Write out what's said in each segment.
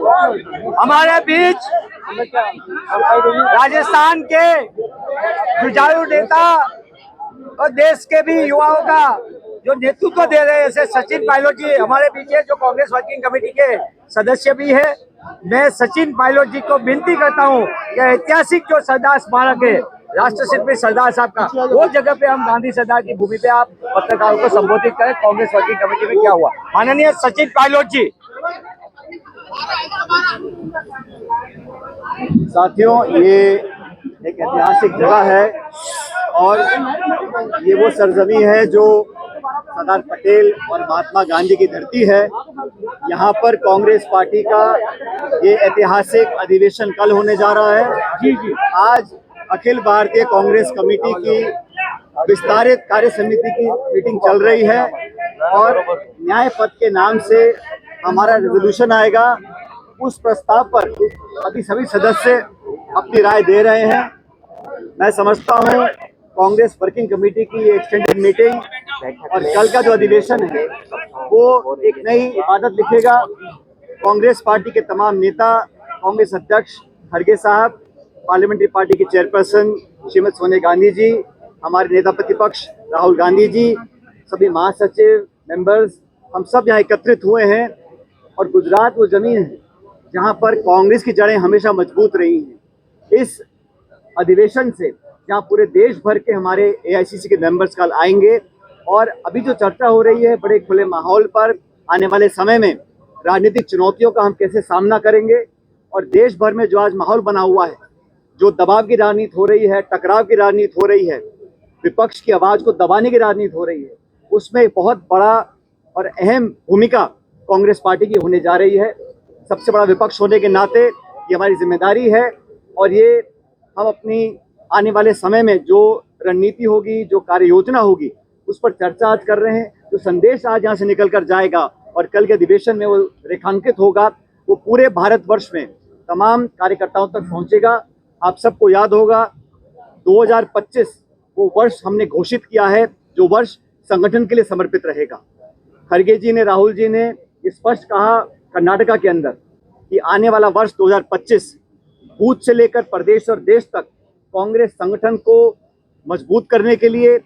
हमारे बीच राजस्थान के जुझारू नेता और देश के भी युवाओं का जो नेतृत्व दे रहे हैं, जैसे सचिन पायलट जी हमारे बीच है, जो कांग्रेस वर्किंग कमेटी के सदस्य भी है। मैं सचिन पायलट जी को विनती करता हूं कि ऐतिहासिक जो सरदार स्मारक है राष्ट्रशिल्पी सरदार साहब का, वो जगह पे हम गांधी सरदार की भूमि पे आप पत्रकारों को संबोधित करें। कांग्रेस वर्किंग कमेटी में क्या हुआ, माननीय सचिन पायलट जी। साथियों, ये एक ऐतिहासिक जगह है और ये वो सरजमी है जो सरदार पटेल और महात्मा गांधी की धरती है। यहाँ पर कांग्रेस पार्टी का ये ऐतिहासिक अधिवेशन कल होने जा रहा है। आज अखिल भारतीय कांग्रेस कमेटी की विस्तारित कार्य समिति की मीटिंग चल रही है और न्याय पथ के नाम से हमारा रेजोल्यूशन आएगा। उस प्रस्ताव पर अभी सभी सदस्य अपनी राय दे रहे हैं। मैं समझता हूं कांग्रेस वर्किंग कमेटी की एक्सटेंडेड मीटिंग और कल का जो अधिवेशन है वो एक नई इबादत लिखेगा। कांग्रेस पार्टी के तमाम नेता, कांग्रेस अध्यक्ष खड़गे साहब, पार्लियामेंट्री पार्टी की चेयरपर्सन श्रीमती सोनिया गांधी जी, हमारे नेता प्रतिपक्ष राहुल गांधी जी, सभी महासचिव, मेंबर्स, हम सब यहाँ एकत्रित हुए हैं। और गुजरात वो जमीन है जहाँ पर कांग्रेस की जड़ें हमेशा मजबूत रही हैं। इस अधिवेशन से जहाँ पूरे देश भर के हमारे एआईसीसी के मेंबर्स कल आएंगे और अभी जो चर्चा हो रही है बड़े खुले माहौल पर, आने वाले समय में राजनीतिक चुनौतियों का हम कैसे सामना करेंगे और देश भर में जो आज माहौल बना हुआ है, जो दबाव की राजनीति हो रही है, टकराव की राजनीति हो रही है, विपक्ष की आवाज़ को दबाने की राजनीति हो रही है, उसमें एक बहुत बड़ा और अहम भूमिका कांग्रेस पार्टी की होने जा रही है। सबसे बड़ा विपक्ष होने के नाते ये हमारी जिम्मेदारी है और ये हम अपनी आने वाले समय में जो रणनीति होगी, जो कार्य योजना होगी, उस पर चर्चा आज कर रहे हैं। जो संदेश आज यहाँ से निकल कर जाएगा और कल के अधिवेशन में वो रेखांकित होगा, वो पूरे भारतवर्ष में तमाम कार्यकर्ताओं तक पहुँचेगा। आप सबको याद होगा 2025 वो वर्ष हमने घोषित किया है जो वर्ष संगठन के लिए समर्पित रहेगा। खड़गे जी ने, राहुल जी ने स्पष्ट कहा कर्नाटका के अंदर कि आने वाला वर्ष 2025 बूथ से लेकर प्रदेश और देश तक कांग्रेस संगठन को मजबूत करने के लिए,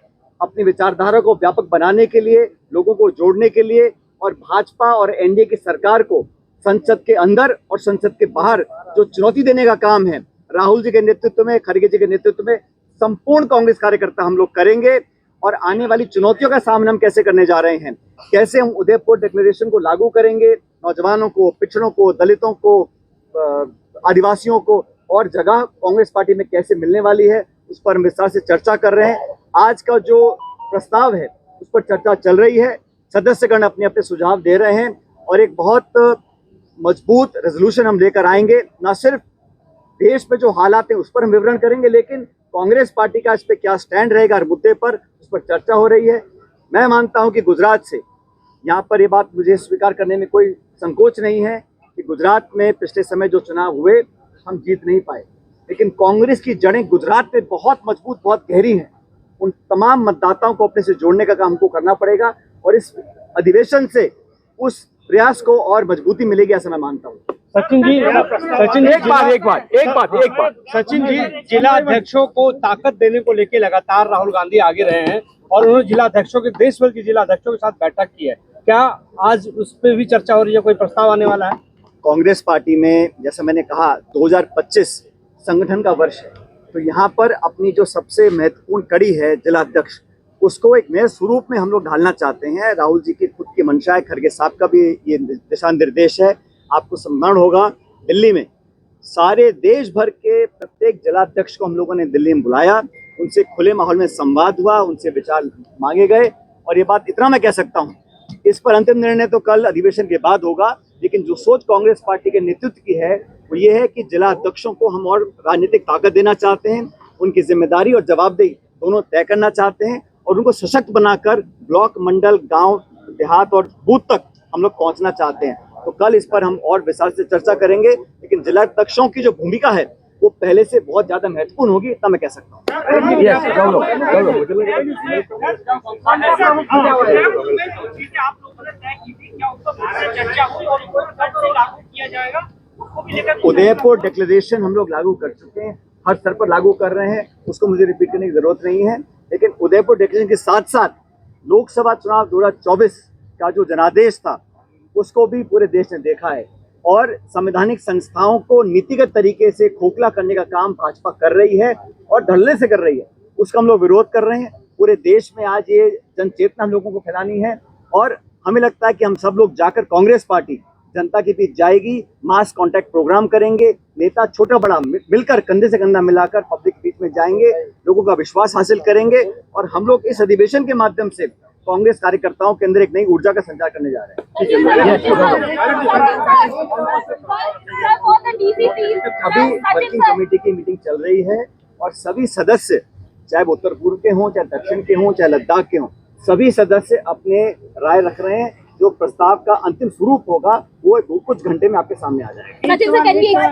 अपनी विचारधारा को व्यापक बनाने के लिए, लोगों को जोड़ने के लिए और भाजपा और एनडीए की सरकार को संसद के अंदर और संसद के बाहर जो चुनौती देने का काम है, राहुल जी के नेतृत्व में, खड़गे जी के नेतृत्व में संपूर्ण कांग्रेस कार्यकर्ता हम लोग करेंगे। और आने वाली चुनौतियों का सामना हम कैसे करने जा रहे हैं, कैसे हम उदयपुर डिक्लेरेशन को लागू करेंगे, नौजवानों को, पिछड़ों को, दलितों को, आदिवासियों को और जगह कांग्रेस पार्टी में कैसे मिलने वाली है, उस पर हम विस्तार से चर्चा कर रहे हैं। आज का जो प्रस्ताव है उस पर चर्चा चल रही है, सदस्यगण अपने अपने सुझाव दे रहे हैं और एक बहुत मजबूत रेजोल्यूशन हम लेकर आएंगे। न सिर्फ देश में जो हालात है उस पर हम विवरण करेंगे, लेकिन कांग्रेस पार्टी का इस पर क्या स्टैंड रहेगा हर मुद्दे पर, उस पर चर्चा हो रही है। मैं मानता हूं कि गुजरात से, यहाँ पर ये बात मुझे स्वीकार करने में कोई संकोच नहीं है कि गुजरात में पिछले समय जो चुनाव हुए हम जीत नहीं पाए, लेकिन कांग्रेस की जड़ें गुजरात में बहुत मजबूत, बहुत गहरी हैं। उन तमाम मतदाताओं को अपने से जोड़ने का काम हमको करना पड़ेगा और इस अधिवेशन से उस प्रयास को और मजबूती मिलेगी, ऐसा मैं मानता हूँ। सचिन जी, एक बात सचिन जी, जिला अध्यक्षों को ताकत देने को लेकर लगातार राहुल गांधी आगे रहे हैं और उन्होंने जिला अध्यक्षों के, देश भर के जिला अध्यक्षों के साथ बैठक की है। क्या आज उस पर भी चर्चा हो रही है, कोई प्रस्ताव आने वाला है? कांग्रेस पार्टी में जैसा मैंने कहा 2025 संगठन का वर्ष है, तो यहाँ पर अपनी जो सबसे महत्वपूर्ण कड़ी है जिला अध्यक्ष, उसको एक नए स्वरूप में हम लोग ढालना चाहते हैं। राहुल जी की खुद की मंशा है, खड़गे साहब का भी ये दिशा निर्देश है। आपको स्मरण होगा दिल्ली में सारे देश भर के प्रत्येक जिलाध्यक्ष को हम लोगों ने दिल्ली में बुलाया, उनसे खुले माहौल में संवाद हुआ, उनसे विचार मांगे गए और ये बात इतना मैं कह सकता हूँ, इस पर अंतिम निर्णय तो कल अधिवेशन के बाद होगा, लेकिन जो सोच कांग्रेस पार्टी के नेतृत्व की है वो ये है कि जिला अध्यक्षों को हम और राजनीतिक ताकत देना चाहते हैं, उनकी जिम्मेदारी और जवाबदेही दोनों तय करना चाहते हैं और उनको सशक्त बनाकर ब्लॉक, मंडल, गांव, देहात और बूथ तक हम लोग पहुंचना चाहते हैं। तो कल इस पर हम और विस्तार से चर्चा करेंगे, लेकिन जिला अध्यक्षों की जो भूमिका है वो पहले से बहुत ज्यादा महत्वपूर्ण होगी, इतना मैं कह सकता हूँ। को भी लेकर उदयपुर डिक्लेरेशन हम लोग लागू कर चुके हैं, हर स्तर पर लागू कर रहे हैं, उसको मुझे रिपीट करने की जरूरत नहीं है। लेकिन उदयपुर डिक्लेरेशन के साथ साथ लोकसभा चुनाव 2024 का जो जनादेश था उसको भी पूरे देश ने देखा है और संवैधानिक संस्थाओं को नीतिगत तरीके से खोखला करने का काम भाजपा कर रही है और धड़ल्ले से कर रही है, उसका हम लोग विरोध कर रहे हैं। पूरे देश में आज ये जन चेतना हम लोगों को फैलानी है और हमें लगता है कि हम सब लोग जाकर कांग्रेस पार्टी जनता के बीच जाएगी, मास कांटेक्ट प्रोग्राम करेंगे, नेता छोटा बड़ा मिलकर कंधे से कंधा मिलाकर पब्लिक के बीच में जाएंगे, लोगों का विश्वास हासिल करेंगे और हम लोग इस अधिवेशन के माध्यम से कांग्रेस कार्यकर्ताओं के अंदर एक नई ऊर्जा का संचार करने जा रहे हैं। अभी वर्किंग कमेटी की मीटिंग चल रही है और सभी सदस्य, चाहे वो उत्तर पूर्व के हों, चाहे दक्षिण के हों, चाहे लद्दाख के हों, सभी सदस्य अपने राय रख रहे हैं। जो प्रस्ताव का अंतिम स्वरूप होगा वो कुछ घंटे में आपके सामने आ जाएगा।